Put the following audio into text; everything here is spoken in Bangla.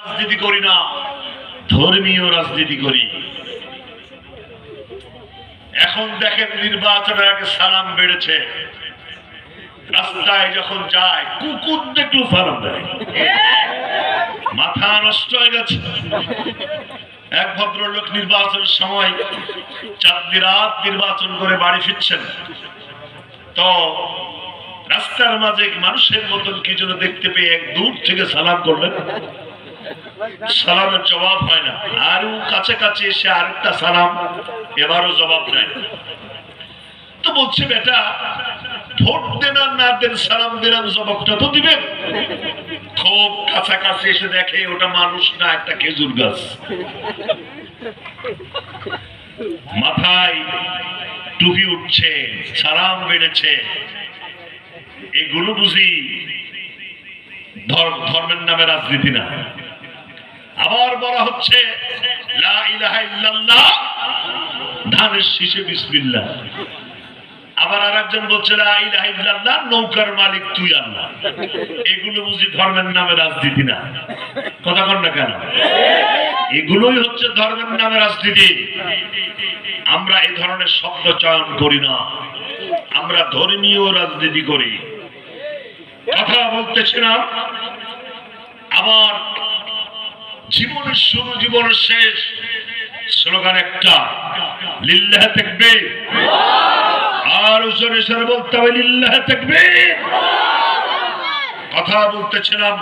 রাজনীতি করি না, ধর্মীয় রাজনীতি করি। এখন দেখেন নির্বাচনের আগে সালাম বেড়েছে, রাস্তায় যখন যায় কুকুর দেখলেও সালাম দেয়। মাথা নষ্ট হয়ে গেছে। এক ভদ্রলোক নির্বাচনের সময় চাঁদনি রাত নির্বাচন করে বাড়ি ফিরছেন, তো রাস্তার মাঝে মানুষের মতন কি যেন দেখতে পেয়ে এক দূর থেকে সালাম করলেন। সালামের জবাব হয় না, আরো কাছাকাছি এসে আরেকটা সালাম, এবারও জবাব নাই। তো বলছে, বেটা ভোট দেন আর না দেন, সালাম দিলাম, জবাবটা তো দিবেন। খুব কাছাকাছি এসে দেখে ওটা মানুষ না, একটা খেজুর গাছ। মাথায় টুপি উঠছে, সালাম বেড়েছে, এগুলো বুঝি ধর্মের নামে রাজনীতি না। আবার বলা হচ্ছে লা ইলাহা ইল্লাল্লাহ, ধানের শীষে বিসমিল্লাহ। আবার আরেকজন বলছে লা ইলাহা ইল্লাল্লাহ, নৌকার মালিক তুই আল্লাহ। এগুলো বুঝি ধর্মের নামে রাজনীতি না? কথা বল না কেন? এগুলোই হচ্ছে ধর্মের নামে রাজনীতি। আমরা এই ধরনের শব্দ চয়ন করি না, আমরা ধর্মীয় রাজনীতি করি। কথা বলতেছিলাম, আবার জীবনের শুরু জীবনের শেষ স্লোগান একটা, লিল্লাহ তাকবীর। আর জোরে জোরে বলতে হবে লিল্লাহ তাকবীর। কথা বলতেছিলাম,